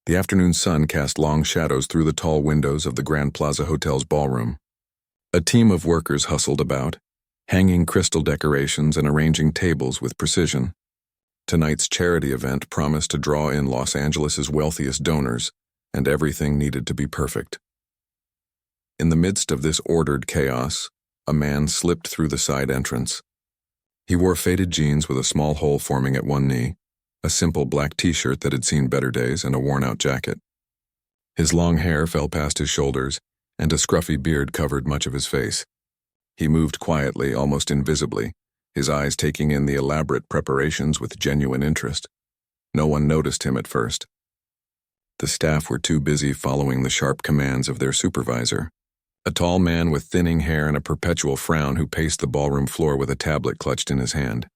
The afternoon sun cast long shadows through the tall windows of the Grand Plaza Hotel's ballroom. A team of workers hustled about, hanging crystal decorations and arranging tables with precision. Tonight's charity event promised to draw in Los Angeles' wealthiest donors, and everything needed to be perfect. In the midst of this ordered chaos, a man slipped through the side entrance. He wore faded jeans with a small hole forming at one knee, a simple black t-shirt that had seen better days, and a worn-out jacket. His long hair fell past his shoulders, and a scruffy beard covered much of his face. He moved quietly, almost invisibly, his eyes taking in the elaborate preparations with genuine interest. No one noticed him at first. The staff were too busy following the sharp commands of their supervisor, a tall man with thinning hair and a perpetual frown who paced the ballroom floor with a tablet clutched in his hand.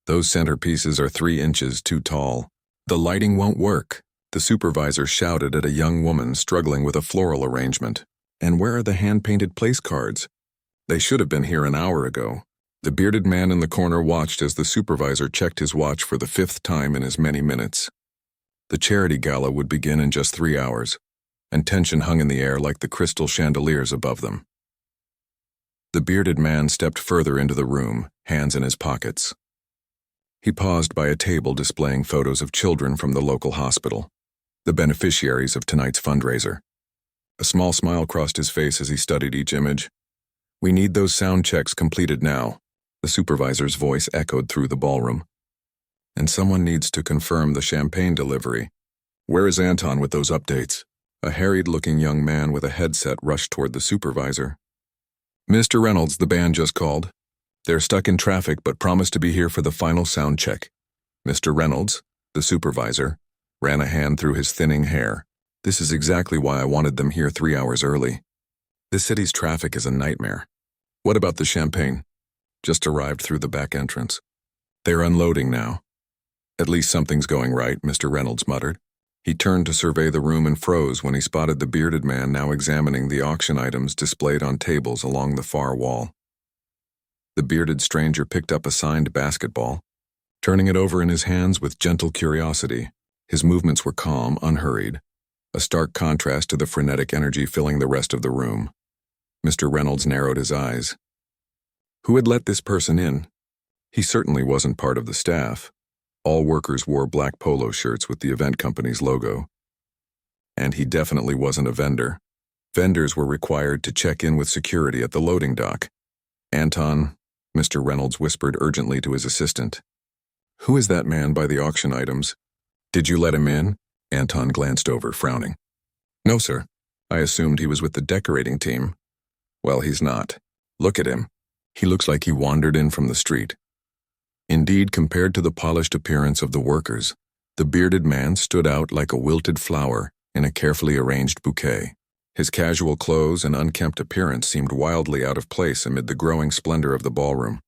Those centerpieces are 3 inches too tall. The lighting won't work, the supervisor shouted at a young woman struggling with a floral arrangement. And where are the hand-painted place cards? They should have been here an hour ago. The bearded man in the corner watched as the supervisor checked his watch for the 5th time in as many minutes. The charity gala would begin in just 3 hours, and tension hung in the air like the crystal chandeliers above them. The bearded man stepped further into the room, hands in his pockets. He paused by a table displaying photos of children from the local hospital, the beneficiaries of tonight's fundraiser. A small smile crossed his face as he studied each image. "We need those sound checks completed now," the supervisor's voice echoed through the ballroom. "And someone needs to confirm the champagne delivery. Where is Anton with those updates?" A harried-looking young man with a headset rushed toward the supervisor. "Mr. Reynolds, the band just called. They're stuck in traffic but promised to be here for the final sound check." Mr. Reynolds, the supervisor, ran a hand through his thinning hair. "This is exactly why I wanted them here 3 hours early. This city's traffic is a nightmare. What about the champagne?" "Just arrived through the back entrance. They're unloading now." "At least something's going right," Mr. Reynolds muttered. He turned to survey the room and froze when he spotted the bearded man now examining the auction items displayed on tables along the far wall. The bearded stranger picked up a signed basketball, turning it over in his hands with gentle curiosity. His movements were calm, unhurried, a stark contrast to the frenetic energy filling the rest of the room. Mr. Reynolds narrowed his eyes. Who had let this person in? He certainly wasn't part of the staff. All workers wore black polo shirts with the event company's logo. And he definitely wasn't a vendor. Vendors were required to check in with security at the loading dock. "Anton," Mr. Reynolds whispered urgently to his assistant. "Who is that man by the auction items? Did you let him in?" Anton glanced over, frowning. "No, sir. I assumed he was with the decorating team." "Well, he's not. Look at him. He looks like he wandered in from the street." Indeed, compared to the polished appearance of the workers, the bearded man stood out like a wilted flower in a carefully arranged bouquet. His casual clothes and unkempt appearance seemed wildly out of place amid the growing splendor of the ballroom.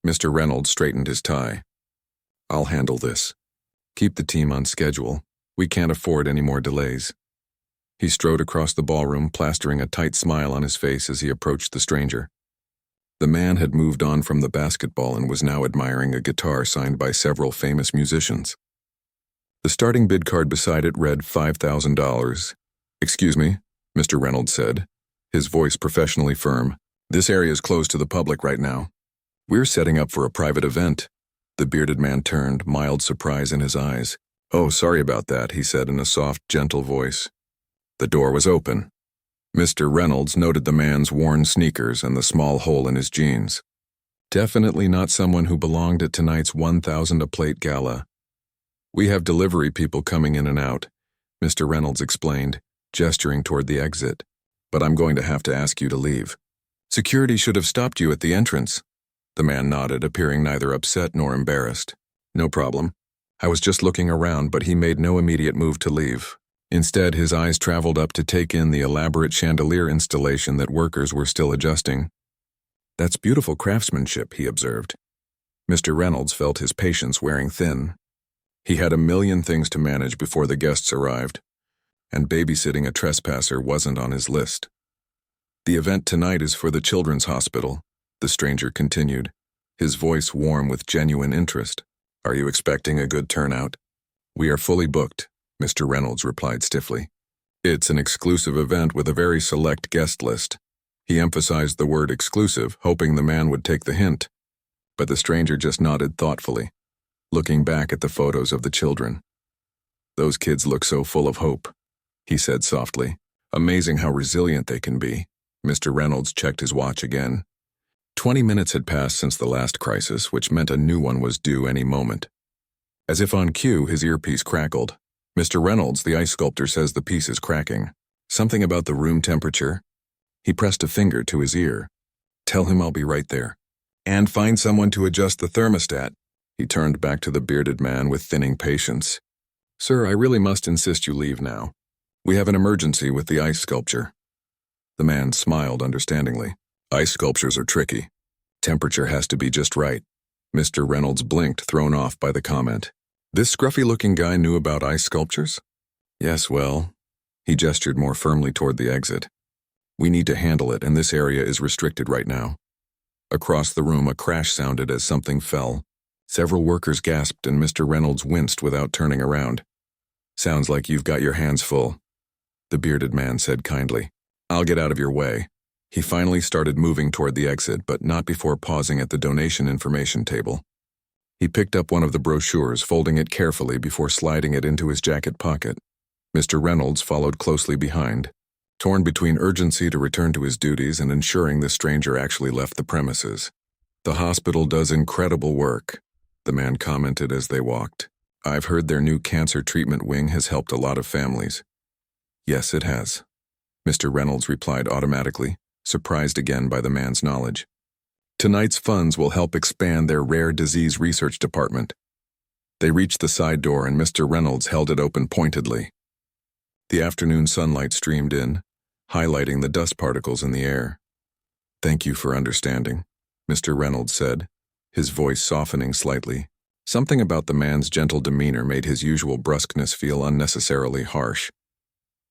Mr. Reynolds straightened his tie. "I'll handle this. Keep the team on schedule. We can't afford any more delays." He strode across the ballroom, plastering a tight smile on his face as he approached the stranger. The man had moved on from the basketball and was now admiring a guitar signed by several famous musicians. The starting bid card beside it read $5,000. "Excuse me," Mr. Reynolds said, his voice professionally firm. "This area is closed to the public right now. We're setting up for a private event." The bearded man turned, mild surprise in his eyes. "Oh, sorry about that," he said in a soft, gentle voice. The door was open. Mr. Reynolds noted the man's worn sneakers and the small hole in his jeans. Definitely not someone who belonged at tonight's 1,000 a plate gala. "We have delivery people coming in and out," Mr. Reynolds explained, gesturing toward the exit. "But I'm going to have to ask you to leave." "Security should have stopped you at the entrance." The man nodded, appearing neither upset nor embarrassed. "No problem. I was just looking around," but he made no immediate move to leave. Instead, his eyes traveled up to take in the elaborate chandelier installation that workers were still adjusting. "That's beautiful craftsmanship," he observed. Mr. Reynolds felt his patience wearing thin. He had a million things to manage before the guests arrived, and babysitting a trespasser wasn't on his list. "The event tonight is for the Children's Hospital," the stranger continued, his voice warm with genuine interest. "Are you expecting a good turnout?" "We are fully booked," Mr. Reynolds replied stiffly. It's an exclusive event with a very select guest list. He emphasized the word exclusive, hoping the man would take the hint. But the stranger just nodded thoughtfully, looking back at the photos of the children. Those kids look so full of hope, he said softly. Amazing how resilient they can be. Mr. Reynolds checked his watch again. 20 minutes had passed since the last crisis, which meant a new one was due any moment. As if on cue, his earpiece crackled. Mr. Reynolds, the ice sculptor, says the piece is cracking. Something about the room temperature? He pressed a finger to his ear. Tell him I'll be right there. And find someone to adjust the thermostat. He turned back to the bearded man with thinning patience. Sir, I really must insist you leave now. We have an emergency with the ice sculpture. The man smiled understandingly. Ice sculptures are tricky. Temperature has to be just right. Mr. Reynolds blinked, thrown off by the comment. This scruffy-looking guy knew about ice sculptures? Yes, well, he gestured more firmly toward the exit. We need to handle it, and this area is restricted right now. Across the room, a crash sounded as something fell. Several workers gasped, and Mr. Reynolds winced without turning around. Sounds like you've got your hands full, the bearded man said kindly. I'll get out of your way. He finally started moving toward the exit, but not before pausing at the donation information table. He picked up one of the brochures, folding it carefully before sliding it into his jacket pocket. Mr. Reynolds followed closely behind, torn between urgency to return to his duties and ensuring the stranger actually left the premises. The hospital does incredible work, the man commented as they walked. I've heard their new cancer treatment wing has helped a lot of families. Yes, it has, Mr. Reynolds replied automatically, surprised again by the man's knowledge. Tonight's funds will help expand their rare disease research department. They reached the side door and Mr. Reynolds held it open pointedly. The afternoon sunlight streamed in, highlighting the dust particles in the air. Thank you for understanding, Mr. Reynolds said, his voice softening slightly. Something about the man's gentle demeanor made his usual brusqueness feel unnecessarily harsh.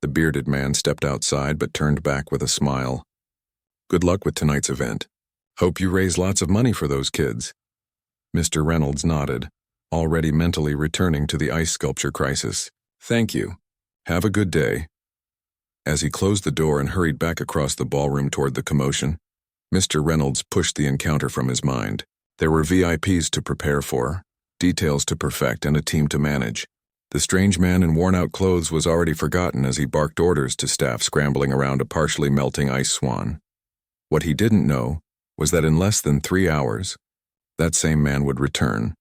The bearded man stepped outside but turned back with a smile. Good luck with tonight's event. Hope you raise lots of money for those kids. Mr. Reynolds nodded, already mentally returning to the ice sculpture crisis. Thank you. Have a good day. As he closed the door and hurried back across the ballroom toward the commotion, Mr. Reynolds pushed the encounter from his mind. There were VIPs to prepare for, details to perfect, and a team to manage. The strange man in worn-out clothes was already forgotten as he barked orders to staff scrambling around a partially melting ice swan. What he didn't know was that in less than 3 hours, that same man would return,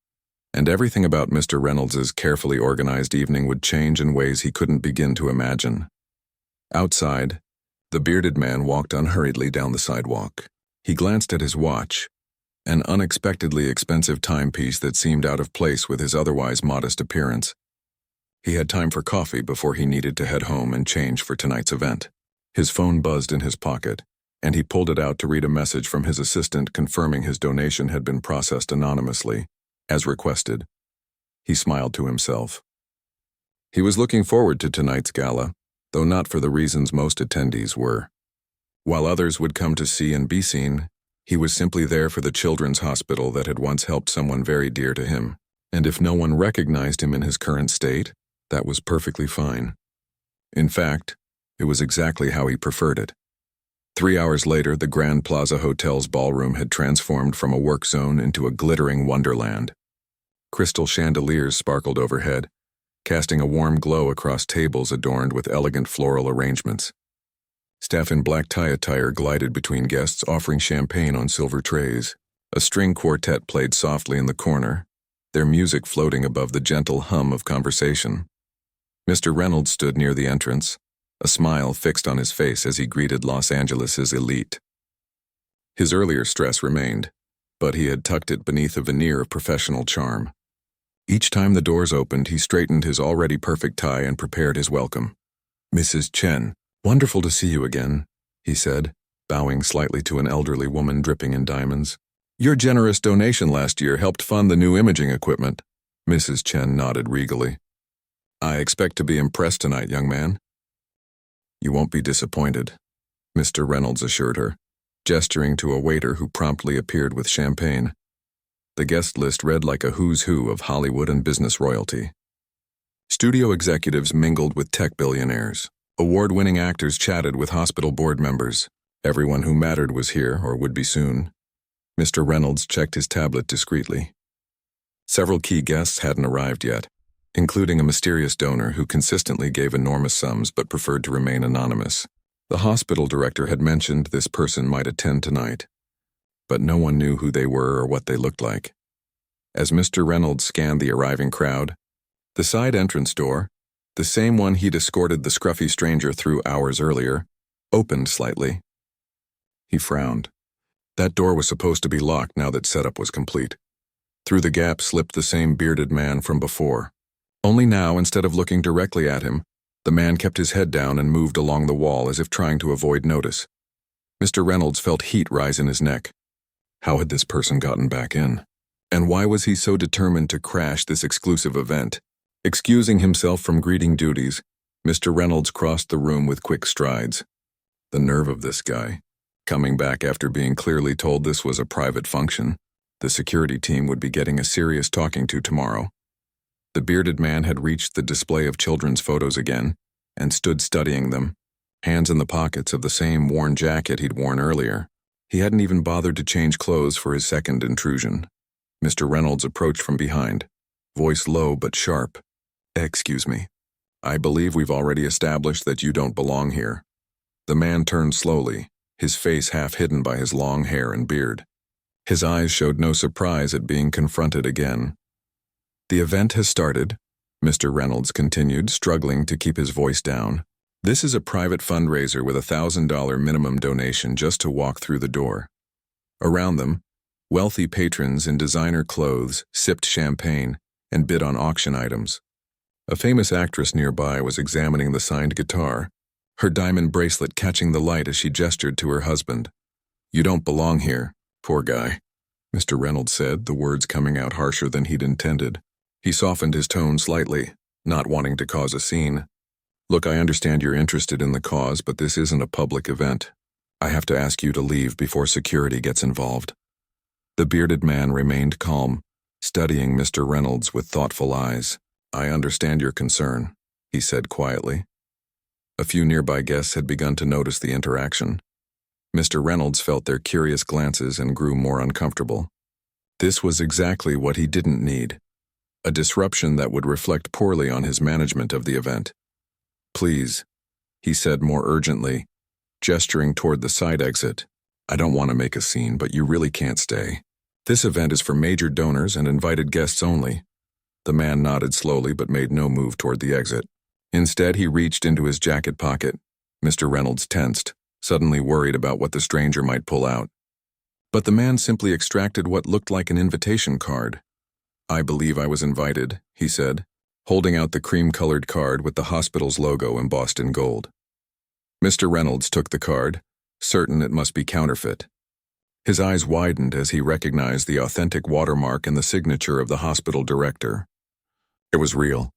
and everything about Mr. Reynolds's carefully organized evening would change in ways he couldn't begin to imagine. Outside, the bearded man walked unhurriedly down the sidewalk. He glanced at his watch, an unexpectedly expensive timepiece that seemed out of place with his otherwise modest appearance. He had time for coffee before he needed to head home and change for tonight's event. His phone buzzed in his pocket, and he pulled it out to read a message from his assistant confirming his donation had been processed anonymously, as requested. He smiled to himself. He was looking forward to tonight's gala, though not for the reasons most attendees were. While others would come to see and be seen, he was simply there for the children's hospital that had once helped someone very dear to him. And if no one recognized him in his current state, that was perfectly fine. In fact, it was exactly how he preferred it. 3 hours later, the Grand Plaza Hotel's ballroom had transformed from a work zone into a glittering wonderland. Crystal chandeliers sparkled overhead, casting a warm glow across tables adorned with elegant floral arrangements. Staff in black tie attire glided between guests, offering champagne on silver trays. A string quartet played softly in the corner, their music floating above the gentle hum of conversation. Mr. Reynolds stood near the entrance, a smile fixed on his face as he greeted Los Angeles's elite. His earlier stress remained, but he had tucked it beneath a veneer of professional charm. Each time the doors opened, he straightened his already perfect tie and prepared his welcome. Mrs. Chen, wonderful to see you again, he said, bowing slightly to an elderly woman dripping in diamonds. Your generous donation last year helped fund the new imaging equipment. Mrs. Chen nodded regally. I expect to be impressed tonight, young man. You won't be disappointed, Mr. Reynolds assured her, gesturing to a waiter who promptly appeared with champagne. The guest list read like a who's who of Hollywood and business royalty. Studio executives mingled with tech billionaires. Award-winning actors chatted with hospital board members. Everyone who mattered was here, or would be soon. Mr. Reynolds checked his tablet discreetly. Several key guests hadn't arrived yet, including a mysterious donor who consistently gave enormous sums but preferred to remain anonymous. The hospital director had mentioned this person might attend tonight, but no one knew who they were or what they looked like. As Mr. Reynolds scanned the arriving crowd, the side entrance door, the same one he'd escorted the scruffy stranger through hours earlier, opened slightly. He frowned. That door was supposed to be locked now that setup was complete. Through the gap slipped the same bearded man from before. Only now, instead of looking directly at him, the man kept his head down and moved along the wall as if trying to avoid notice. Mr. Reynolds felt heat rise in his neck. How had this person gotten back in? And why was he so determined to crash this exclusive event? Excusing himself from greeting duties, Mr. Reynolds crossed the room with quick strides. The nerve of this guy. Coming back after being clearly told this was a private function. The security team would be getting a serious talking to tomorrow. The bearded man had reached the display of children's photos again and stood studying them, hands in the pockets of the same worn jacket he'd worn earlier. He hadn't even bothered to change clothes for his second intrusion. Mr. Reynolds approached from behind, voice low but sharp. "Excuse me. I believe we've already established that you don't belong here." The man turned slowly, his face half hidden by his long hair and beard. His eyes showed no surprise at being confronted again. "The event has started," Mr. Reynolds continued, struggling to keep his voice down. "This is a private fundraiser with a $1,000 minimum donation just to walk through the door." Around them, wealthy patrons in designer clothes sipped champagne and bid on auction items. A famous actress nearby was examining the signed guitar, her diamond bracelet catching the light as she gestured to her husband. "You don't belong here, poor guy," Mr. Reynolds said, the words coming out harsher than he'd intended. He softened his tone slightly, not wanting to cause a scene. "Look, I understand you're interested in the cause, but this isn't a public event. I have to ask you to leave before security gets involved." The bearded man remained calm, studying Mr. Reynolds with thoughtful eyes. "I understand your concern," he said quietly. A few nearby guests had begun to notice the interaction. Mr. Reynolds felt their curious glances and grew more uncomfortable. This was exactly what he didn't need. A disruption that would reflect poorly on his management of the event. "Please," he said more urgently, gesturing toward the side exit. "I don't want to make a scene, but you really can't stay. This event is for major donors and invited guests only." The man nodded slowly but made no move toward the exit. Instead, he reached into his jacket pocket. Mr. Reynolds tensed, suddenly worried about what the stranger might pull out. But the man simply extracted what looked like an invitation card. "I believe I was invited," he said, holding out the cream-colored card with the hospital's logo embossed in gold. Mr. Reynolds took the card, certain it must be counterfeit. His eyes widened as he recognized the authentic watermark and the signature of the hospital director. It was real.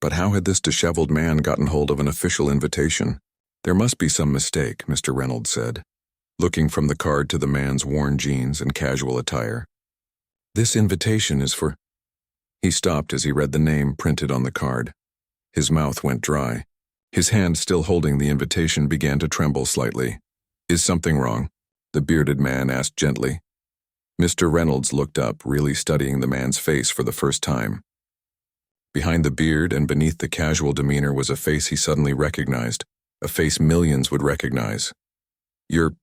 But how had this disheveled man gotten hold of an official invitation? "There must be some mistake," Mr. Reynolds said, looking from the card to the man's worn jeans and casual attire. "This invitation is for—" He stopped as he read the name printed on the card. His mouth went dry. His hand still holding the invitation began to tremble slightly. "Is something wrong?" the bearded man asked gently. Mr. Reynolds looked up, really studying the man's face for the first time. Behind the beard and beneath the casual demeanor was a face he suddenly recognized, a face millions would recognize. "You're—"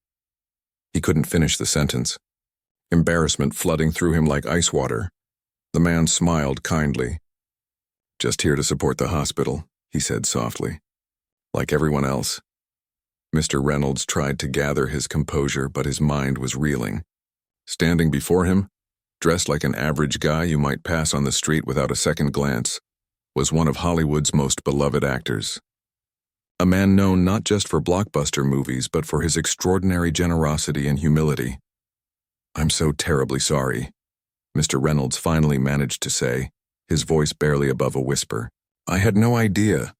He couldn't finish the sentence. Embarrassment flooding through him like ice water. The man smiled kindly. "Just here to support the hospital," he said softly. "Like everyone else." Mr. Reynolds tried to gather his composure, but his mind was reeling. Standing before him, dressed like an average guy you might pass on the street without a second glance, was one of Hollywood's most beloved actors. A man known not just for blockbuster movies, but for his extraordinary generosity and humility. "I'm so terribly sorry," Mr. Reynolds finally managed to say, his voice barely above a whisper. "I had no idea.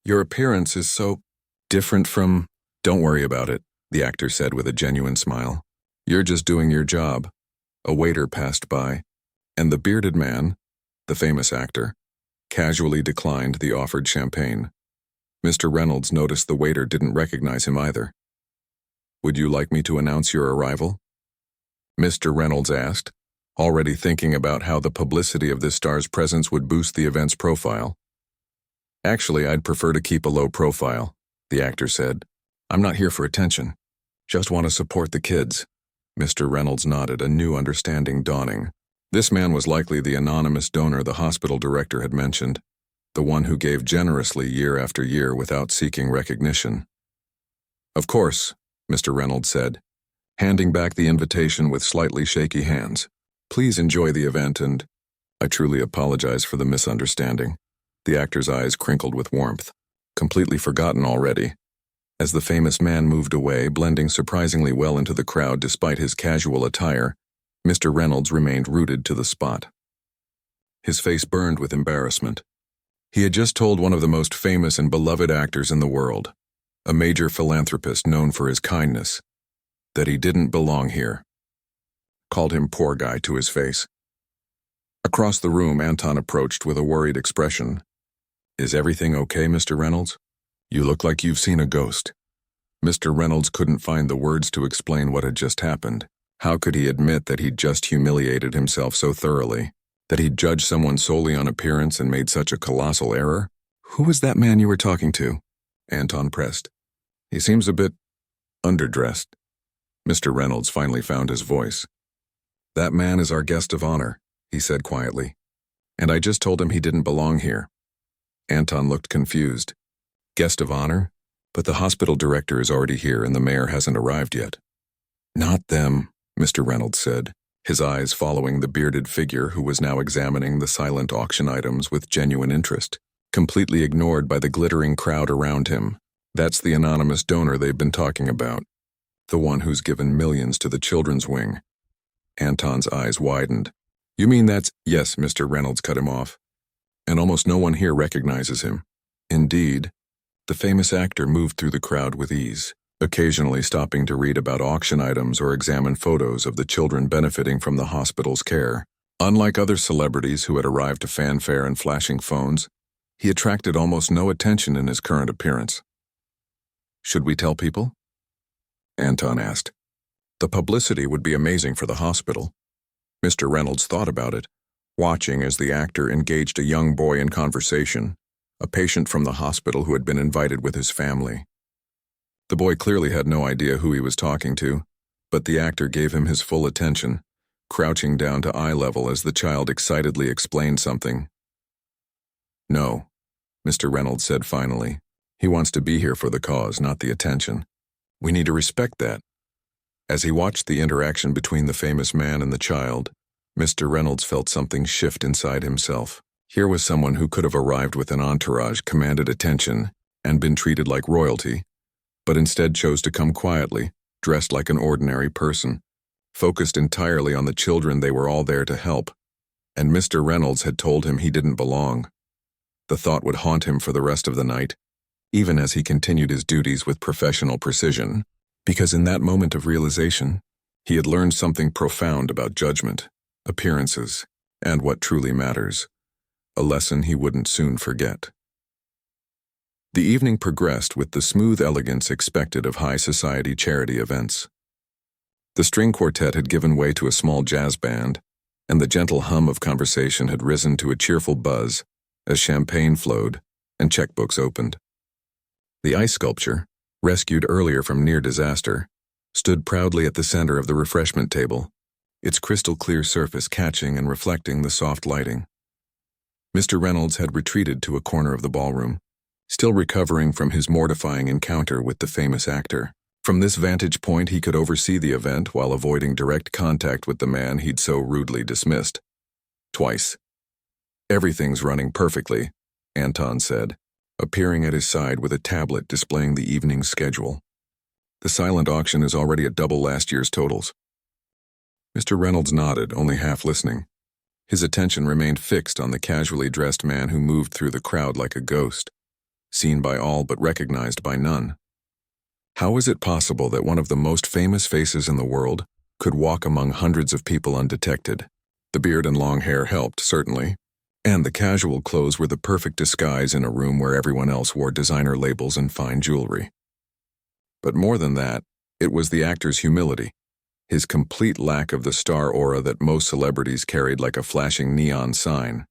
Your appearance is so different from—" "Don't worry about it," the actor said with a genuine smile. "You're just doing your job." A waiter passed by, and the bearded man, the famous actor, casually declined the offered champagne. Mr. Reynolds noticed the waiter didn't recognize him either. "Would you like me to announce your arrival?" Mr. Reynolds asked, already thinking about how the publicity of this star's presence would boost the event's profile. "Actually, I'd prefer to keep a low profile," the actor said. "I'm not here for attention. Just want to support the kids." Mr. Reynolds nodded, a new understanding dawning. This man was likely the anonymous donor the hospital director had mentioned, the one who gave generously year after year without seeking recognition. "Of course," Mr. Reynolds said, handing back the invitation with slightly shaky hands. "Please enjoy the event, and I truly apologize for the misunderstanding." The actor's eyes crinkled with warmth. Completely forgotten already. As the famous man moved away, blending surprisingly well into the crowd despite his casual attire, Mr. Reynolds remained rooted to the spot. His face burned with embarrassment. He had just told one of the most famous and beloved actors in the world, a major philanthropist known for his kindness, that he didn't belong here. Called him poor guy to his face. Across the room, Anton approached with a worried expression. "Is everything okay, Mr. Reynolds? You look like you've seen a ghost." Mr. Reynolds couldn't find the words to explain what had just happened. How could he admit that he'd just humiliated himself so thoroughly, that he'd judged someone solely on appearance and made such a colossal error? "Who was that man you were talking to?" Anton pressed. "He seems a bit underdressed." Mr. Reynolds finally found his voice. "That man is our guest of honor," he said quietly. "And I just told him he didn't belong here." Anton looked confused. "Guest of honor? But the hospital director is already here and the mayor hasn't arrived yet." "Not them," Mr. Reynolds said, his eyes following the bearded figure who was now examining the silent auction items with genuine interest, completely ignored by the glittering crowd around him. "That's the anonymous donor they've been talking about. The one who's given millions to the children's wing." Anton's eyes widened. "You mean that's—" "Yes," Mr. Reynolds cut him off. "And almost no one here recognizes him." Indeed. The famous actor moved through the crowd with ease, occasionally stopping to read about auction items or examine photos of the children benefiting from the hospital's care. Unlike other celebrities who had arrived to fanfare and flashing phones, he attracted almost no attention in his current appearance. "Should we tell people?" Anton asked. "The publicity would be amazing for the hospital." Mr. Reynolds thought about it, watching as the actor engaged a young boy in conversation, a patient from the hospital who had been invited with his family. The boy clearly had no idea who he was talking to, but the actor gave him his full attention, crouching down to eye level as the child excitedly explained something. "No," Mr. Reynolds said finally. "He wants to be here for the cause, not the attention. We need to respect that." As he watched the interaction between the famous man and the child, Mr. Reynolds felt something shift inside himself. Here was someone who could have arrived with an entourage, commanded attention, and been treated like royalty, but instead chose to come quietly, dressed like an ordinary person, focused entirely on the children they were all there to help, and Mr. Reynolds had told him he didn't belong. The thought would haunt him for the rest of the night, even as he continued his duties with professional precision, because in that moment of realization, he had learned something profound about judgment, appearances, and what truly matters, a lesson he wouldn't soon forget. The evening progressed with the smooth elegance expected of high society charity events. The string quartet had given way to a small jazz band, and the gentle hum of conversation had risen to a cheerful buzz as champagne flowed and checkbooks opened. The ice sculpture, rescued earlier from near disaster, stood proudly at the center of the refreshment table, its crystal-clear surface catching and reflecting the soft lighting. Mr. Reynolds had retreated to a corner of the ballroom, still recovering from his mortifying encounter with the famous actor. From this vantage point, he could oversee the event while avoiding direct contact with the man he'd so rudely dismissed. Twice. "Everything's running perfectly," Anton said, appearing at his side with a tablet displaying the evening's schedule. "The silent auction is already at double last year's totals." Mr. Reynolds nodded, only half listening. His attention remained fixed on the casually dressed man who moved through the crowd like a ghost, seen by all but recognized by none. How was it possible that one of the most famous faces in the world could walk among hundreds of people undetected? The beard and long hair helped, certainly, And the casual clothes were the perfect disguise in a room where everyone else wore designer labels and fine jewelry. But more than that, it was the actor's humility, his complete lack of the star aura that most celebrities carried like a flashing neon sign.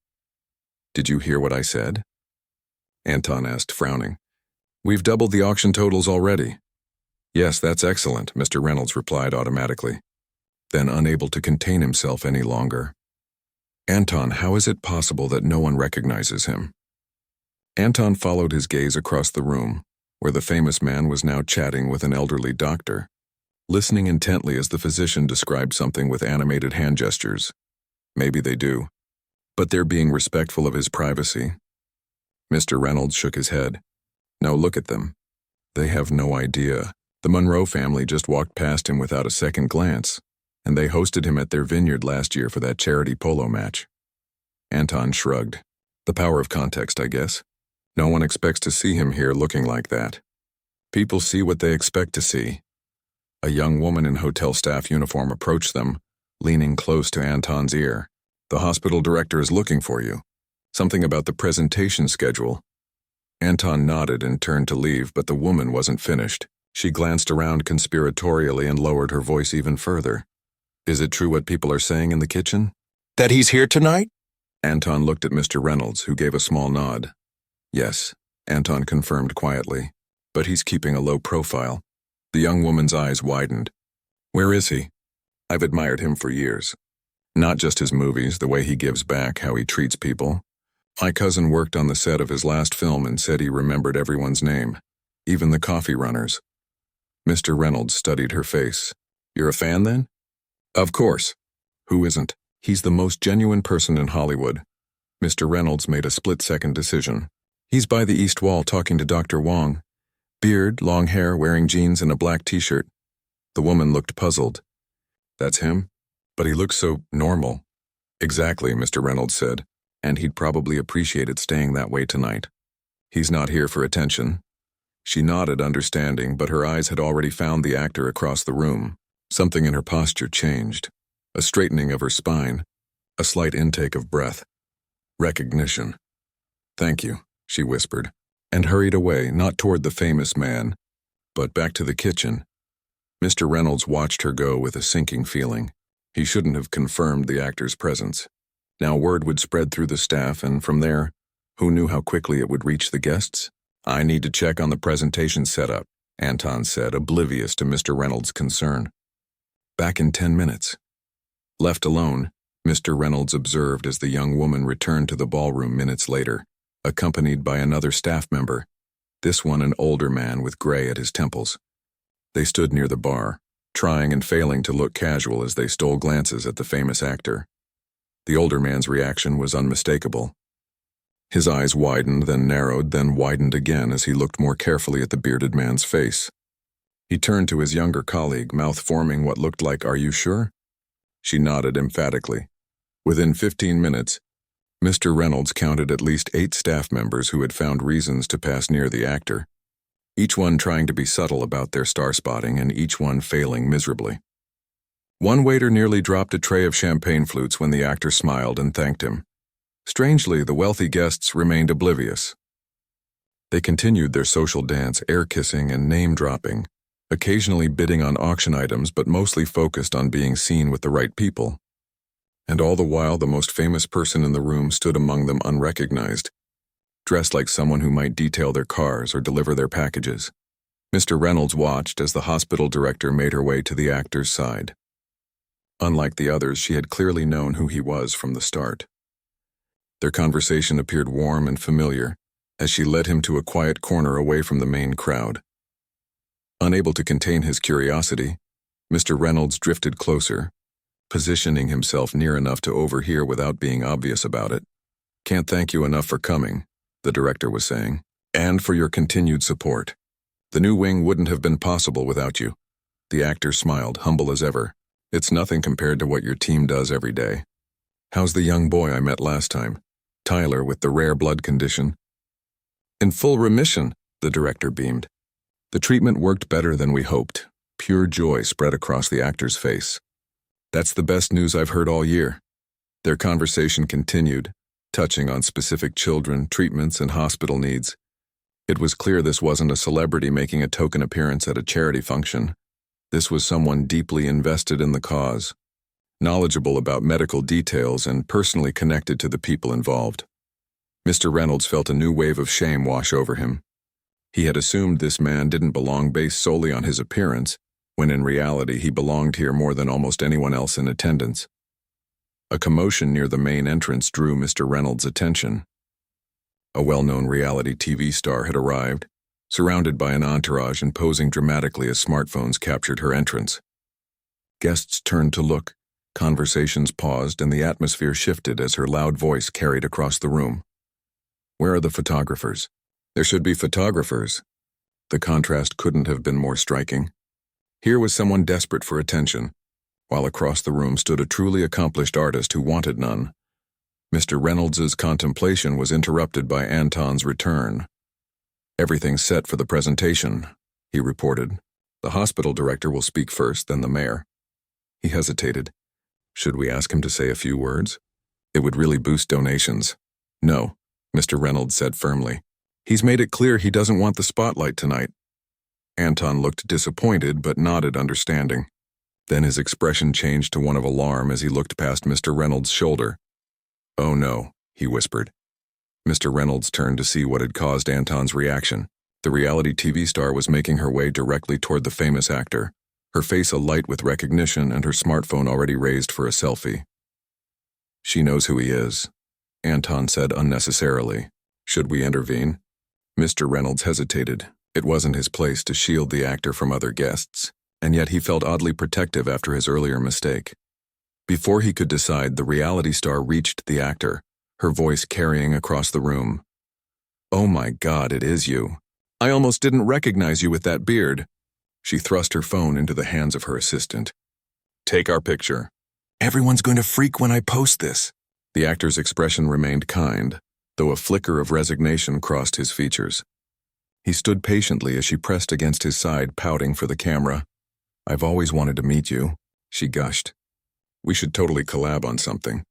"Did you hear what I said?" Anton asked, frowning. "We've doubled the auction totals already." "Yes, that's excellent," Mr. Reynolds replied automatically, then unable to contain himself any longer. "Anton, how is it possible that no one recognizes him?" Anton followed his gaze across the room, where the famous man was now chatting with an elderly doctor, listening intently as the physician described something with animated hand gestures. Maybe they do, but they're being respectful of his privacy. Mr. Reynolds shook his head. "No, look at them. They have no idea. The Monroe family just walked past him without a second glance, and they hosted him at their vineyard last year for that charity polo match." Anton shrugged. "The power of context, I guess. No one expects to see him here looking like that. People see what they expect to see." A young woman in hotel staff uniform approached them, leaning close to Anton's ear. "The hospital director is looking for you. Something about the presentation schedule." Anton nodded and turned to leave, but the woman wasn't finished. She glanced around conspiratorially and lowered her voice even further. "Is it true what people are saying in the kitchen?" "That he's here tonight?" Anton looked at Mr. Reynolds, who gave a small nod. "Yes," Anton confirmed quietly, "but he's keeping a low profile." The young woman's eyes widened. "Where is he? I've admired him for years. Not just his movies, the way he gives back, how he treats people. My cousin worked on the set of his last film and said he remembered everyone's name, even the coffee runners." Mr. Reynolds studied her face. "You're a fan, then?" "Of course. Who isn't? He's the most genuine person in Hollywood." Mr. Reynolds made a split-second decision. "He's by the east wall talking to Dr. Wong. Beard, long hair, wearing jeans and a black t-shirt." The woman looked puzzled. "That's him? But he looks so normal." "Exactly," Mr. Reynolds said, "and he'd probably appreciate it staying that way tonight. He's not here for attention." She nodded, understanding, but her eyes had already found the actor across the room. Something in her posture changed. A straightening of her spine, a slight intake of breath. Recognition. "Thank you," she whispered, and hurried away, not toward the famous man, but back to the kitchen. Mr. Reynolds watched her go with a sinking feeling. He shouldn't have confirmed the actor's presence. Now word would spread through the staff, and from there, who knew how quickly it would reach the guests? "I need to check on the presentation setup," Anton said, oblivious to Mr. Reynolds' concern. "Back in 10 minutes. Left alone, Mr. Reynolds observed as the young woman returned to the ballroom minutes later, accompanied by another staff member, this one an older man with gray at his temples. They stood near the bar, trying and failing to look casual as they stole glances at the famous actor. The older man's reaction was unmistakable. His eyes widened, then narrowed, then widened again as he looked more carefully at the bearded man's face. He turned to his younger colleague, mouth forming what looked like, "Are you sure?" She nodded emphatically. Within 15 minutes, Mr. Reynolds counted at least 8 staff members who had found reasons to pass near the actor, each one trying to be subtle about their star spotting and each one failing miserably. One waiter nearly dropped a tray of champagne flutes when the actor smiled and thanked him. Strangely, the wealthy guests remained oblivious. They continued their social dance, air-kissing and name-dropping, occasionally bidding on auction items but mostly focused on being seen with the right people. And all the while, the most famous person in the room stood among them unrecognized, dressed like someone who might detail their cars or deliver their packages. Mr. Reynolds watched as the hospital director made her way to the actor's side. Unlike the others, she had clearly known who he was from the start. Their conversation appeared warm and familiar as she led him to a quiet corner away from the main crowd. Unable to contain his curiosity, Mr. Reynolds drifted closer, positioning himself near enough to overhear without being obvious about it. "Can't thank you enough for coming," the director was saying, "and for your continued support. The new wing wouldn't have been possible without you." The actor smiled, humble as ever. "It's nothing compared to what your team does every day. How's the young boy I met last time? Tyler with the rare blood condition?" "In full remission," the director beamed. The treatment worked better than we hoped. Pure joy spread across the actor's face. "That's the best news I've heard all year." Their conversation continued, touching on specific children, treatments, and hospital needs. It was clear this wasn't a celebrity making a token appearance at a charity function. This was someone deeply invested in the cause, knowledgeable about medical details, and personally connected to the people involved. Mr. Reynolds felt a new wave of shame wash over him. He had assumed this man didn't belong based solely on his appearance, when in reality he belonged here more than almost anyone else in attendance. A commotion near the main entrance drew Mr. Reynolds' attention. A well-known reality TV star had arrived, surrounded by an entourage and posing dramatically as smartphones captured her entrance. Guests turned to look, conversations paused, and the atmosphere shifted as her loud voice carried across the room. "Where are the photographers? There should be photographers." The contrast couldn't have been more striking. Here was someone desperate for attention, while across the room stood a truly accomplished artist who wanted none. Mr. Reynolds's contemplation was interrupted by Anton's return. "Everything's set for the presentation," he reported. "The hospital director will speak first, then the mayor." He hesitated. Should we ask him to say a few words? It would really boost donations. "No," Mr. Reynolds said firmly. "He's made it clear he doesn't want the spotlight tonight." Anton looked disappointed but nodded understanding. Then his expression changed to one of alarm as he looked past Mr. Reynolds' shoulder. "Oh no," he whispered. Mr. Reynolds turned to see what had caused Anton's reaction. The reality TV star was making her way directly toward the famous actor, her face alight with recognition and her smartphone already raised for a selfie. "She knows who he is," Anton said unnecessarily. "Should we intervene?" Mr. Reynolds hesitated. It wasn't his place to shield the actor from other guests, and yet he felt oddly protective after his earlier mistake. Before he could decide, the reality star reached the actor, her voice carrying across the room. "Oh my God, it is you. I almost didn't recognize you with that beard." She thrust her phone into the hands of her assistant. "Take our picture. Everyone's going to freak when I post this." The actor's expression remained kind, though a flicker of resignation crossed his features. He stood patiently as she pressed against his side, pouting for the camera. "I've always wanted to meet you," she gushed. "We should totally collab on something."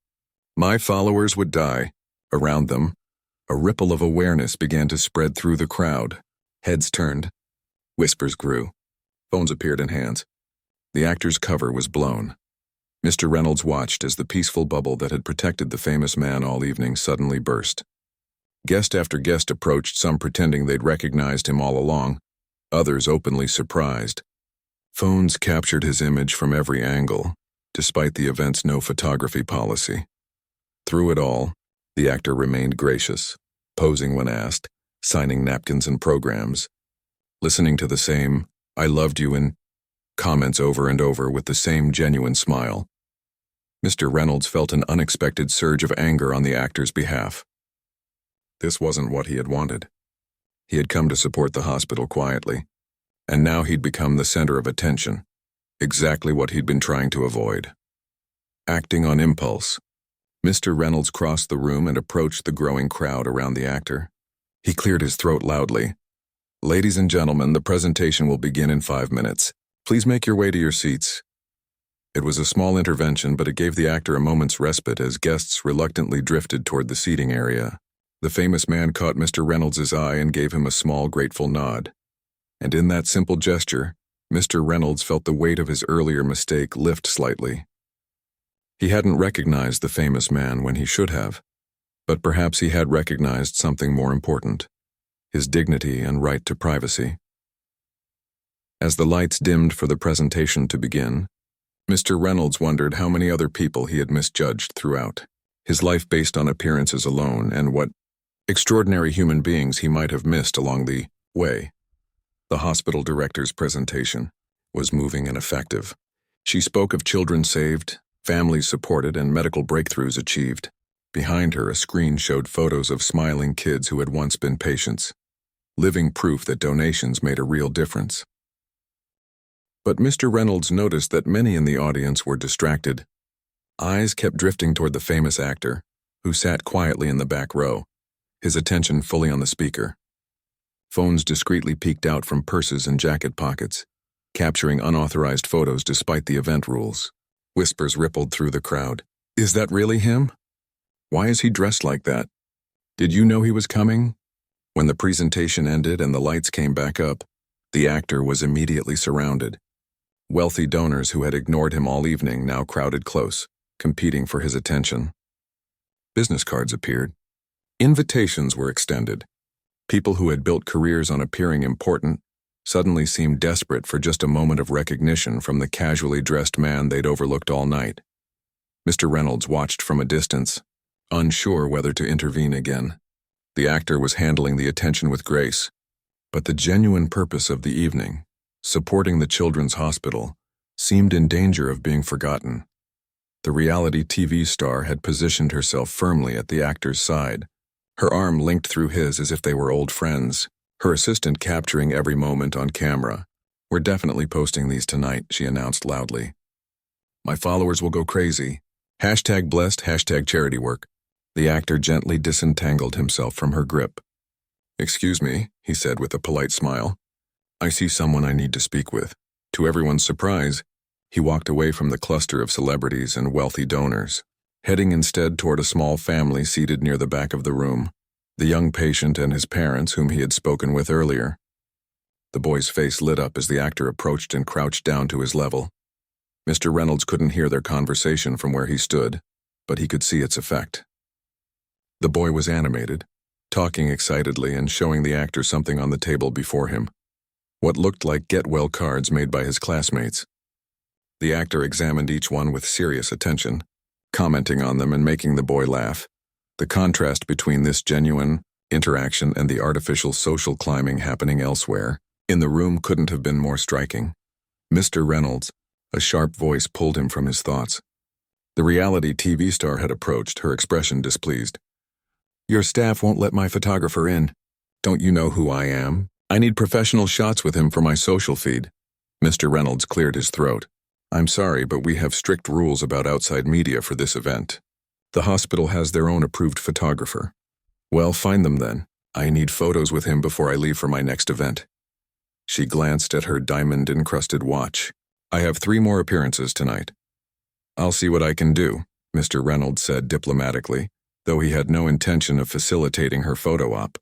"My followers would die." Around them, a ripple of awareness began to spread through the crowd. Heads turned. Whispers grew. Phones appeared in hands. The actor's cover was blown. Mr. Reynolds watched as the peaceful bubble that had protected the famous man all evening suddenly burst. Guest after guest approached, some pretending they'd recognized him all along, others openly surprised. Phones captured his image from every angle, despite the event's no photography policy. Through it all, the actor remained gracious, posing when asked, signing napkins and programs, listening to the same "I loved you" in comments over and over with the same genuine smile. Mr. Reynolds felt an unexpected surge of anger on the actor's behalf. This wasn't what he had wanted. He had come to support the hospital quietly, and now he'd become the center of attention, exactly what he'd been trying to avoid. Acting on impulse, Mr. Reynolds crossed the room and approached the growing crowd around the actor. He cleared his throat loudly. "Ladies and gentlemen, the presentation will begin in 5 minutes. Please make your way to your seats." It was a small intervention, but it gave the actor a moment's respite as guests reluctantly drifted toward the seating area. The famous man caught Mr. Reynolds' eye and gave him a small, grateful nod. And in that simple gesture, Mr. Reynolds felt the weight of his earlier mistake lift slightly. He hadn't recognized the famous man when he should have, but perhaps he had recognized something more important: his dignity and right to privacy. As the lights dimmed for the presentation to begin, Mr. Reynolds wondered how many other people he had misjudged throughout, his life based on appearances alone, and what extraordinary human beings he might have missed along the way. The hospital director's presentation was moving and effective. She spoke of children saved, families supported, and medical breakthroughs achieved. Behind her, a screen showed photos of smiling kids who had once been patients, living proof that donations made a real difference. But Mr. Reynolds noticed that many in the audience were distracted. Eyes kept drifting toward the famous actor, who sat quietly in the back row, his attention fully on the speaker. Phones discreetly peeked out from purses and jacket pockets, capturing unauthorized photos despite the event rules. Whispers rippled through the crowd. "Is that really him?" Why is he dressed like that? Did you know he was coming? When the presentation ended and the lights came back up, the actor was immediately surrounded. Wealthy donors who had ignored him all evening now crowded close, competing for his attention. Business cards appeared. Invitations were extended. People who had built careers on appearing important suddenly seemed desperate for just a moment of recognition from the casually dressed man they'd overlooked all night. Mr. Reynolds watched from a distance, unsure whether to intervene again. The actor was handling the attention with grace, but the genuine purpose of the evening, supporting the children's hospital, seemed in danger of being forgotten. The reality TV star had positioned herself firmly at the actor's side, her arm linked through his as if they were old friends, her assistant capturing every moment on camera. "We're definitely posting these tonight," she announced loudly. "My followers will go crazy. #blessed, #charity work." The actor gently disentangled himself from her grip. "Excuse me," he said with a polite smile. "I see someone I need to speak with." To everyone's surprise, he walked away from the cluster of celebrities and wealthy donors, heading instead toward a small family seated near the back of the room, the young patient and his parents whom he had spoken with earlier. The boy's face lit up as the actor approached and crouched down to his level. Mr. Reynolds couldn't hear their conversation from where he stood, but he could see its effect. The boy was animated, talking excitedly and showing the actor something on the table before him, what looked like get-well cards made by his classmates. The actor examined each one with serious attention, commenting on them and making the boy laugh. The contrast between this genuine interaction and the artificial social climbing happening elsewhere in the room couldn't have been more striking. "Mr. Reynolds," a sharp voice pulled him from his thoughts. The reality TV star had approached, her expression displeased. "Your staff won't let my photographer in. Don't you know who I am? I need professional shots with him for my social feed." Mr. Reynolds cleared his throat. "I'm sorry, but we have strict rules about outside media for this event. The hospital has their own approved photographer." "Well, find them then. I need photos with him before I leave for my next event." She glanced at her diamond-encrusted watch. "I have 3 more appearances tonight." "I'll see what I can do," Mr. Reynolds said diplomatically, though he had no intention of facilitating her photo op.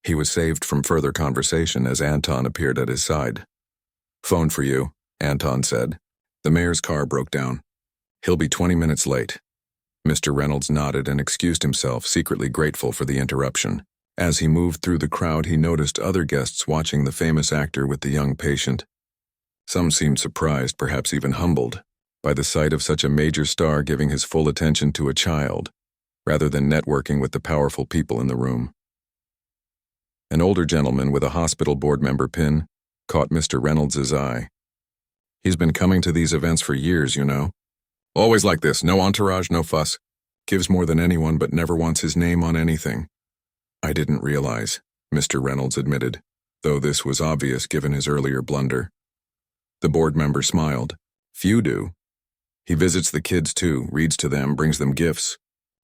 He was saved from further conversation as Anton appeared at his side. "Phone for you," Anton said. "The mayor's car broke down. He'll be 20 minutes late." Mr. Reynolds nodded and excused himself, secretly grateful for the interruption. As he moved through the crowd, he noticed other guests watching the famous actor with the young patient. Some seemed surprised, perhaps even humbled, by the sight of such a major star giving his full attention to a child, rather than networking with the powerful people in the room. An older gentleman with a hospital board member pin caught Mr. Reynolds' eye. "He's been coming to these events for years, you know. Always like this, no entourage, no fuss. Gives more than anyone but never wants his name on anything." "I didn't realize," Mr. Reynolds admitted, though this was obvious given his earlier blunder. The board member smiled. "Few do. He visits the kids too, reads to them, brings them gifts.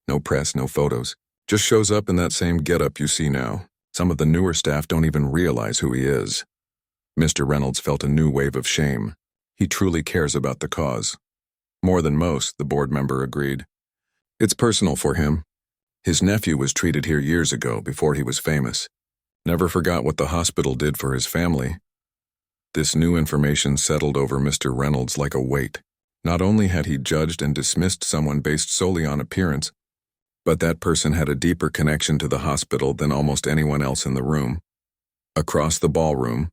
No press, no photos. Just shows up in that same getup you see now. Some of the newer staff don't even realize who he is." Mr. Reynolds felt a new wave of shame. He truly cares about the cause. "More than most," the board member agreed. "It's personal for him. His nephew was treated here years ago, before he was famous. Never forgot what the hospital did for his family." This new information settled over Mr. Reynolds like a weight. Not only had he judged and dismissed someone based solely on appearance, but that person had a deeper connection to the hospital than almost anyone else in the room. Across the ballroom,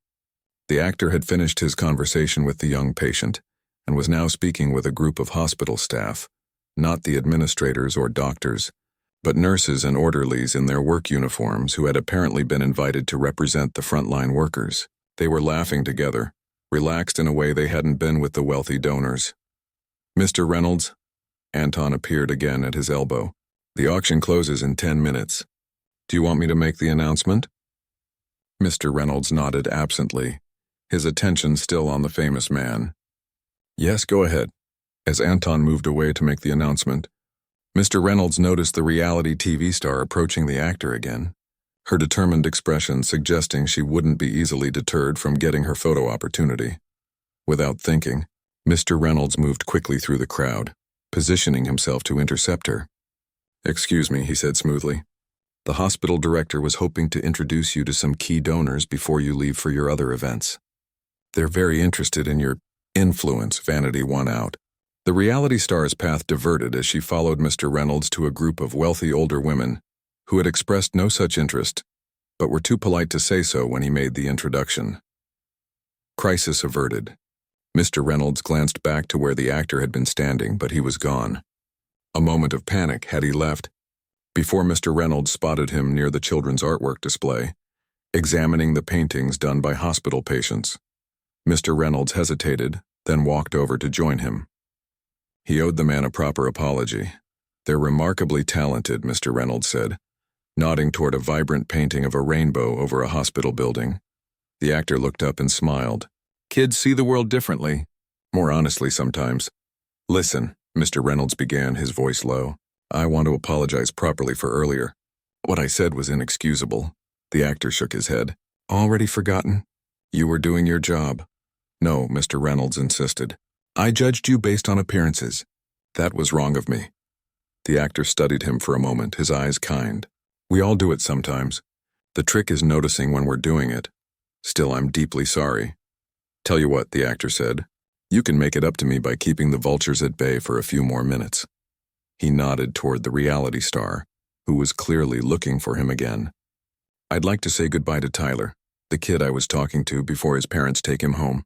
the actor had finished his conversation with the young patient and was now speaking with a group of hospital staff, not the administrators or doctors, but nurses and orderlies in their work uniforms who had apparently been invited to represent the frontline workers. They were laughing together, relaxed in a way they hadn't been with the wealthy donors. "Mr. Reynolds?" Anton appeared again at his elbow. "The auction closes in 10 minutes. Do you want me to make the announcement?" Mr. Reynolds nodded absently, his attention still on the famous man. "Yes, go ahead." As Anton moved away to make the announcement, Mr. Reynolds noticed the reality TV star approaching the actor again, her determined expression suggesting she wouldn't be easily deterred from getting her photo opportunity. Without thinking, Mr. Reynolds moved quickly through the crowd, positioning himself to intercept her. "Excuse me," he said smoothly. "The hospital director was hoping to introduce you to some key donors before you leave for your other events. They're very interested in your influence," Vanity won out. The reality star's path diverted as she followed Mr. Reynolds to a group of wealthy older women who had expressed no such interest, but were too polite to say so when he made the introduction. Crisis averted. Mr. Reynolds glanced back to where the actor had been standing, but he was gone. A moment of panic had he left, before Mr. Reynolds spotted him near the children's artwork display, examining the paintings done by hospital patients. Mr. Reynolds hesitated, then walked over to join him. He owed the man a proper apology. "They're remarkably talented," Mr. Reynolds said, nodding toward a vibrant painting of a rainbow over a hospital building. The actor looked up and smiled. "Kids see the world differently. More honestly sometimes. Listen," Mr. Reynolds began, his voice low. "I want to apologize properly for earlier. What I said was inexcusable." The actor shook his head. "Already forgotten? You were doing your job." "No," Mr. Reynolds insisted. "I judged you based on appearances. That was wrong of me." The actor studied him for a moment, his eyes kind. "We all do it sometimes. The trick is noticing when we're doing it. Still, I'm deeply sorry." "Tell you what," the actor said. "You can make it up to me by keeping the vultures at bay for a few more minutes." He nodded toward the reality star, who was clearly looking for him again. "I'd like to say goodbye to Tyler, the kid I was talking to before his parents take him home.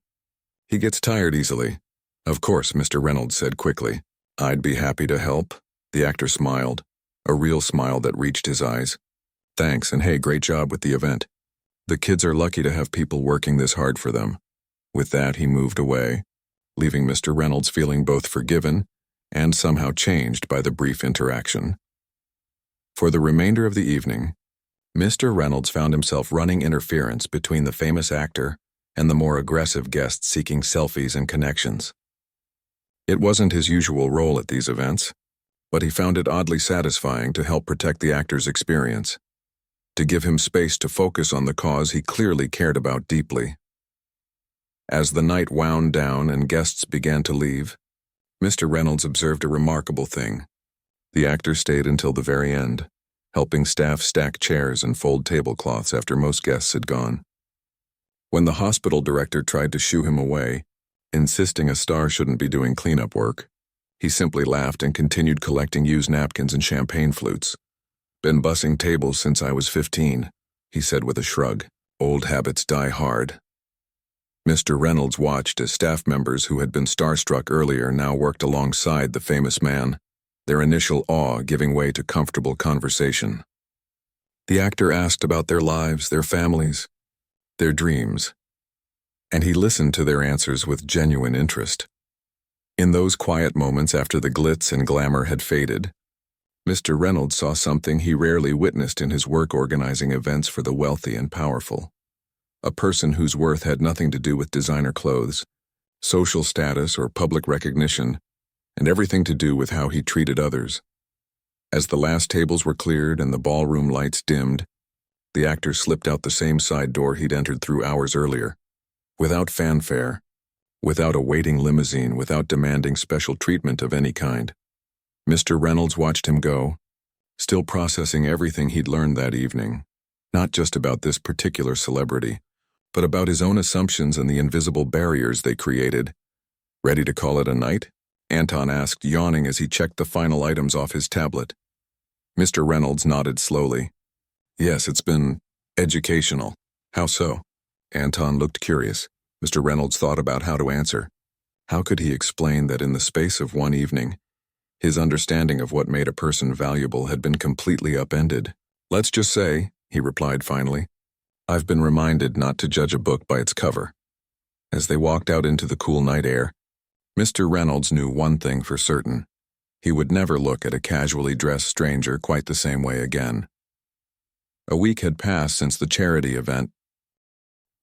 He gets tired easily." "Of course," Mr. Reynolds said quickly. "I'd be happy to help." The actor smiled, a real smile that reached his eyes. "Thanks, and hey, great job with the event. The kids are lucky to have people working this hard for them." With that, he moved away, leaving Mr. Reynolds feeling both forgiven and somehow changed by the brief interaction. For the remainder of the evening, Mr. Reynolds found himself running interference between the famous actor and the more aggressive guests seeking selfies and connections. It wasn't his usual role at these events, but he found it oddly satisfying to help protect the actor's experience, to give him space to focus on the cause he clearly cared about deeply. As the night wound down and guests began to leave, Mr. Reynolds observed a remarkable thing. The actor stayed until the very end, helping staff stack chairs and fold tablecloths after most guests had gone. When the hospital director tried to shoo him away, insisting a star shouldn't be doing cleanup work, he simply laughed and continued collecting used napkins and champagne flutes. "Been bussing tables since I was 15, he said with a shrug. "Old habits die hard." Mr. Reynolds watched as staff members who had been starstruck earlier now worked alongside the famous man, their initial awe giving way to comfortable conversation. The actor asked about their lives, their families, their dreams, and he listened to their answers with genuine interest. In those quiet moments after the glitz and glamour had faded, Mr. Reynolds saw something he rarely witnessed in his work organizing events for the wealthy and powerful. A person whose worth had nothing to do with designer clothes, social status, or public recognition, and everything to do with how he treated others. As the last tables were cleared and the ballroom lights dimmed, the actor slipped out the same side door he'd entered through hours earlier. Without fanfare, without a waiting limousine, without demanding special treatment of any kind. Mr. Reynolds watched him go, still processing everything he'd learned that evening, not just about this particular celebrity, but about his own assumptions and the invisible barriers they created. "Ready to call it a night?" Anton asked, yawning as he checked the final items off his tablet. Mr. Reynolds nodded slowly. "Yes, it's been educational." "How so?" Anton looked curious. Mr. Reynolds thought about how to answer. How could he explain that in the space of one evening, his understanding of what made a person valuable had been completely upended? "Let's just say," he replied finally, "I've been reminded not to judge a book by its cover." As they walked out into the cool night air, Mr. Reynolds knew one thing for certain. He would never look at a casually dressed stranger quite the same way again. A week had passed since the charity event,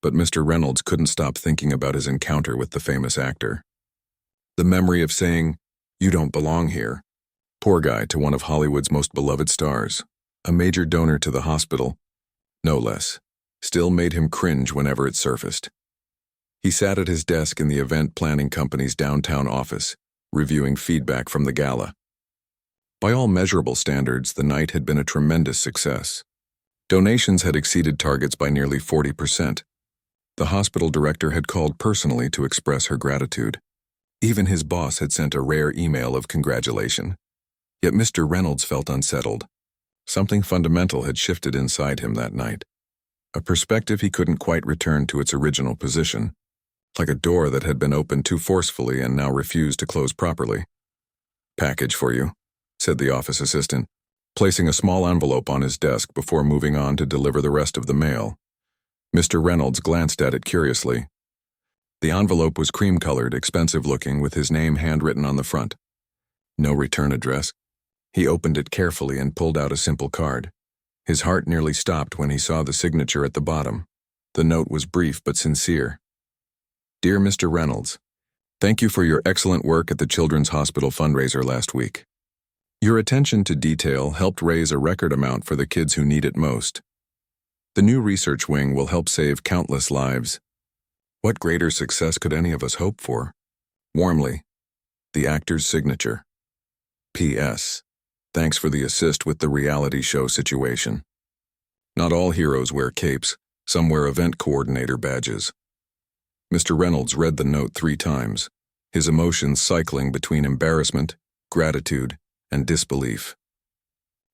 but Mr. Reynolds couldn't stop thinking about his encounter with the famous actor. The memory of saying, "You don't belong here," poor guy to one of Hollywood's most beloved stars, a major donor to the hospital, no less, still made him cringe whenever it surfaced. He sat at his desk in the event planning company's downtown office, reviewing feedback from the gala. By all measurable standards, the night had been a tremendous success. Donations had exceeded targets by nearly 40%. The hospital director had called personally to express her gratitude. Even his boss had sent a rare email of congratulation. Yet Mr. Reynolds felt unsettled. Something fundamental had shifted inside him that night. A perspective he couldn't quite return to its original position, like a door that had been opened too forcefully and now refused to close properly. "Package for you," said the office assistant, placing a small envelope on his desk before moving on to deliver the rest of the mail. Mr. Reynolds glanced at it curiously. The envelope was cream-colored, expensive-looking, with his name handwritten on the front. No return address. He opened it carefully and pulled out a simple card. His heart nearly stopped when he saw the signature at the bottom. The note was brief but sincere. "Dear Mr. Reynolds, thank you for your excellent work at the Children's Hospital fundraiser last week. Your attention to detail helped raise a record amount for the kids who need it most. The new research wing will help save countless lives. What greater success could any of us hope for? Warmly, the actor's signature. P.S. Thanks for the assist with the reality show situation." Not all heroes wear capes. Some wear event coordinator badges. Mr. Reynolds read the note 3 times, his emotions cycling between embarrassment, gratitude, and disbelief.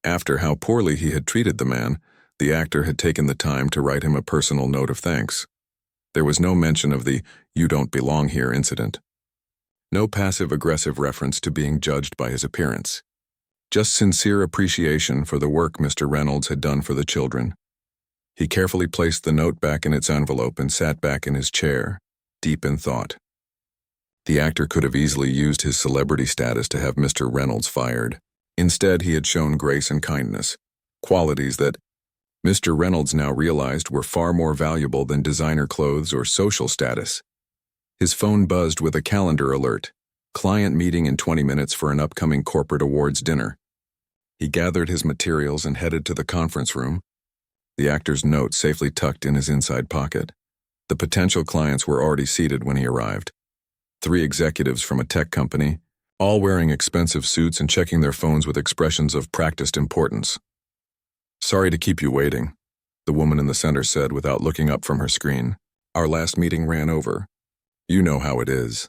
After how poorly he had treated the man, the actor had taken the time to write him a personal note of thanks. There was no mention of the "you don't belong here" incident. No passive-aggressive reference to being judged by his appearance. Just sincere appreciation for the work Mr. Reynolds had done for the children. He carefully placed the note back in its envelope and sat back in his chair, deep in thought. The actor could have easily used his celebrity status to have Mr. Reynolds fired. Instead, he had shown grace and kindness, qualities that Mr. Reynolds now realized were far more valuable than designer clothes or social status. His phone buzzed with a calendar alert. Client meeting in 20 minutes for an upcoming corporate awards dinner. He gathered his materials and headed to the conference room, the actor's note safely tucked in his inside pocket. The potential clients were already seated when he arrived. 3 executives from a tech company, all wearing expensive suits and checking their phones with expressions of practiced importance. "Sorry to keep you waiting," the woman in the center said without looking up from her screen. "Our last meeting ran over. You know how it is."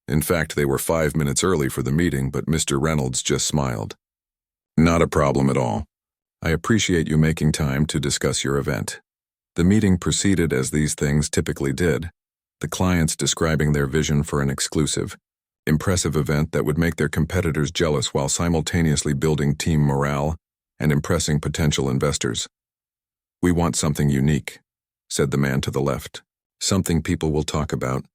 In fact, they were 5 minutes early for the meeting, but Mr. Reynolds just smiled. "Not a problem at all. I appreciate you making time to discuss your event." The meeting proceeded as these things typically did, the clients describing their vision for an exclusive, impressive event that would make their competitors jealous while simultaneously building team morale and impressing potential investors. "We want something unique," said the man to the left. "Something people will talk about.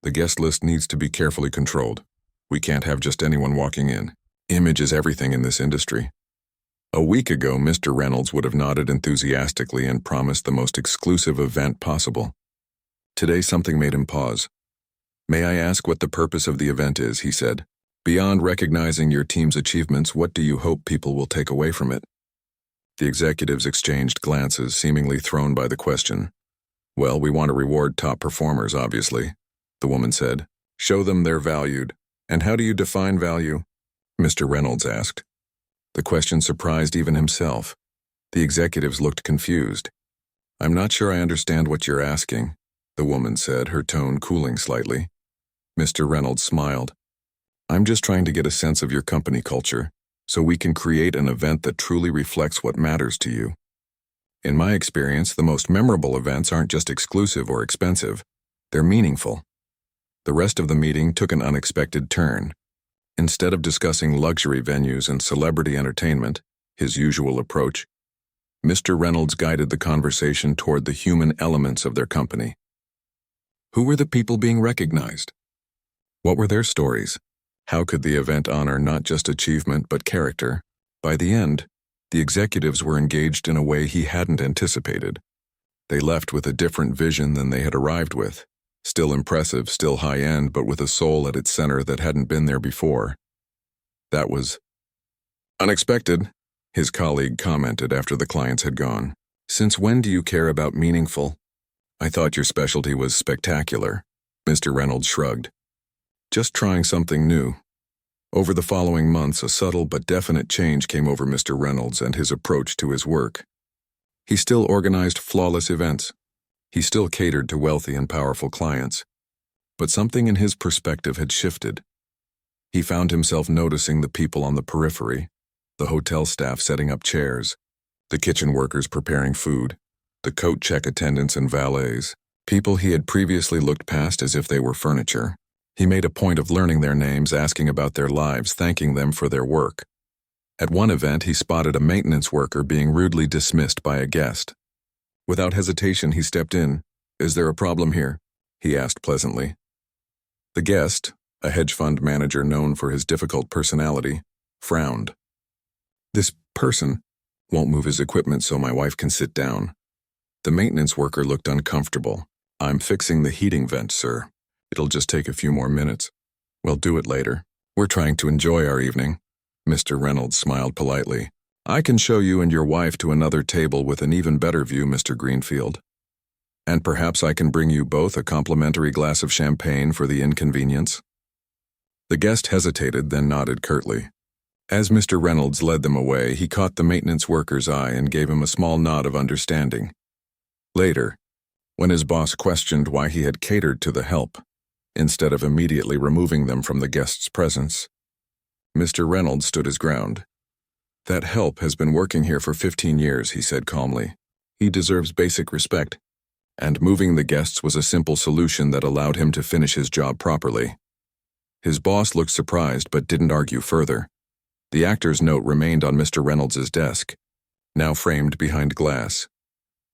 The guest list needs to be carefully controlled. We can't have just anyone walking in. Image is everything in this industry." A week ago, Mr. Reynolds would have nodded enthusiastically and promised the most exclusive event possible. Today, something made him pause. "May I ask what the purpose of the event is?" he said. "Beyond recognizing your team's achievements, what do you hope people will take away from it?" The executives exchanged glances, seemingly thrown by the question. "Well, we want to reward top performers, obviously," the woman said. "Show them they're valued." "And how do you define value?" Mr. Reynolds asked. The question surprised even himself. The executives looked confused. "I'm not sure I understand what you're asking," the woman said, her tone cooling slightly. Mr. Reynolds smiled. "I'm just trying to get a sense of your company culture, so we can create an event that truly reflects what matters to you. In my experience, the most memorable events aren't just exclusive or expensive. They're meaningful." The rest of the meeting took an unexpected turn. Instead of discussing luxury venues and celebrity entertainment, his usual approach, Mr. Reynolds guided the conversation toward the human elements of their company. Who were the people being recognized? What were their stories? How could the event honor not just achievement but character? By the end, the executives were engaged in a way he hadn't anticipated. They left with a different vision than they had arrived with. Still impressive, still high-end, but with a soul at its center that hadn't been there before. That was unexpected, his colleague commented after the clients had gone. "Since when do you care about meaningful?" "I thought your specialty was spectacular," Mr. Reynolds shrugged. "Just trying something new." Over the following months, a subtle but definite change came over Mr. Reynolds and his approach to his work. He still organized flawless events. He still catered to wealthy and powerful clients. But something in his perspective had shifted. He found himself noticing the people on the periphery, the hotel staff setting up chairs, the kitchen workers preparing food, the coat check attendants and valets, people he had previously looked past as if they were furniture. He made a point of learning their names, asking about their lives, thanking them for their work. At one event, he spotted a maintenance worker being rudely dismissed by a guest. Without hesitation, he stepped in. "Is there a problem here?" he asked pleasantly. The guest, a hedge fund manager known for his difficult personality, frowned. "This person won't move his equipment so my wife can sit down." The maintenance worker looked uncomfortable. "I'm fixing the heating vent, sir. It'll just take a few more minutes. We'll do it later. We're trying to enjoy our evening." Mr. Reynolds smiled politely. "I can show you and your wife to another table with an even better view, Mr. Greenfield. And perhaps I can bring you both a complimentary glass of champagne for the inconvenience." The guest hesitated, then nodded curtly. As Mr. Reynolds led them away, he caught the maintenance worker's eye and gave him a small nod of understanding. Later, when his boss questioned why he had catered to the help, instead of immediately removing them from the guest's presence, Mr. Reynolds stood his ground. "That help has been working here for 15 years, he said calmly. "He deserves basic respect." And moving the guests was a simple solution that allowed him to finish his job properly. His boss looked surprised but didn't argue further. The actor's note remained on Mr. Reynolds' desk, now framed behind glass,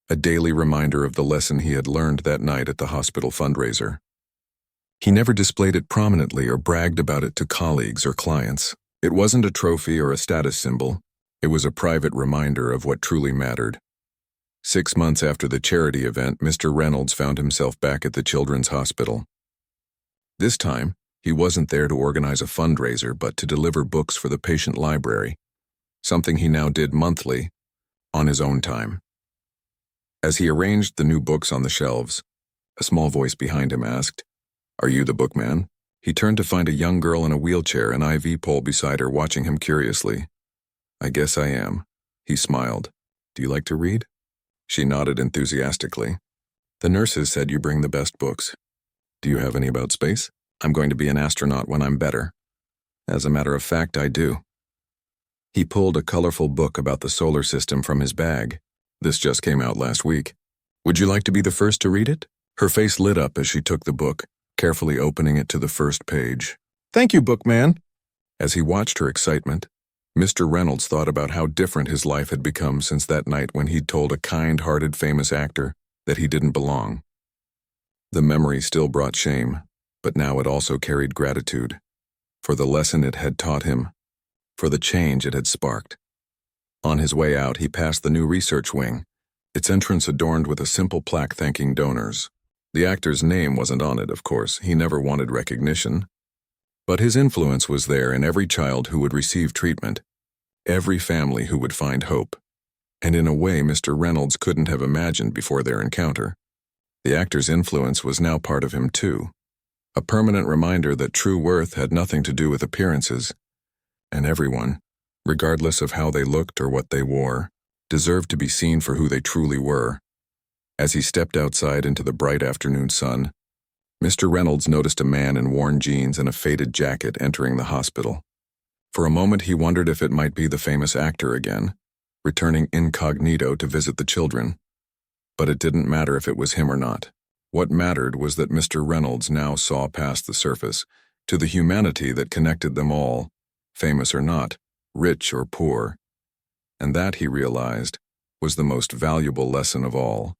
a daily reminder of the lesson he had learned that night at the hospital fundraiser. He never displayed it prominently or bragged about it to colleagues or clients. It wasn't a trophy or a status symbol. It was a private reminder of what truly mattered. 6 months after the charity event, Mr. Reynolds found himself back at the Children's Hospital. This time, he wasn't there to organize a fundraiser but to deliver books for the patient library, something he now did monthly, on his own time. As he arranged the new books on the shelves, a small voice behind him asked, "Are you the bookman?" He turned to find a young girl in a wheelchair, an IV pole beside her, watching him curiously. "I guess I am," he smiled. "Do you like to read?" She nodded enthusiastically. "The nurses said you bring the best books. Do you have any about space? I'm going to be an astronaut when I'm better." "As a matter of fact, I do." He pulled a colorful book about the solar system from his bag. "This just came out last week. Would you like to be the first to read it?" Her face lit up as she took the book, carefully opening it to the first page. "Thank you, bookman." As he watched her excitement, Mr. Reynolds thought about how different his life had become since that night when he'd told a kind-hearted famous actor that he didn't belong. The memory still brought shame, but now it also carried gratitude, for the lesson it had taught him, for the change it had sparked. On his way out, he passed the new research wing, its entrance adorned with a simple plaque thanking donors. The actor's name wasn't on it, of course. He never wanted recognition. But his influence was there in every child who would receive treatment, every family who would find hope, and in a way Mr. Reynolds couldn't have imagined before their encounter. The actor's influence was now part of him too, a permanent reminder that true worth had nothing to do with appearances, and everyone, regardless of how they looked or what they wore, deserved to be seen for who they truly were. As he stepped outside into the bright afternoon sun, Mr. Reynolds noticed a man in worn jeans and a faded jacket entering the hospital. For a moment he wondered if it might be the famous actor again, returning incognito to visit the children. But it didn't matter if it was him or not. What mattered was that Mr. Reynolds now saw past the surface, to the humanity that connected them all, famous or not, rich or poor. And that, he realized, was the most valuable lesson of all.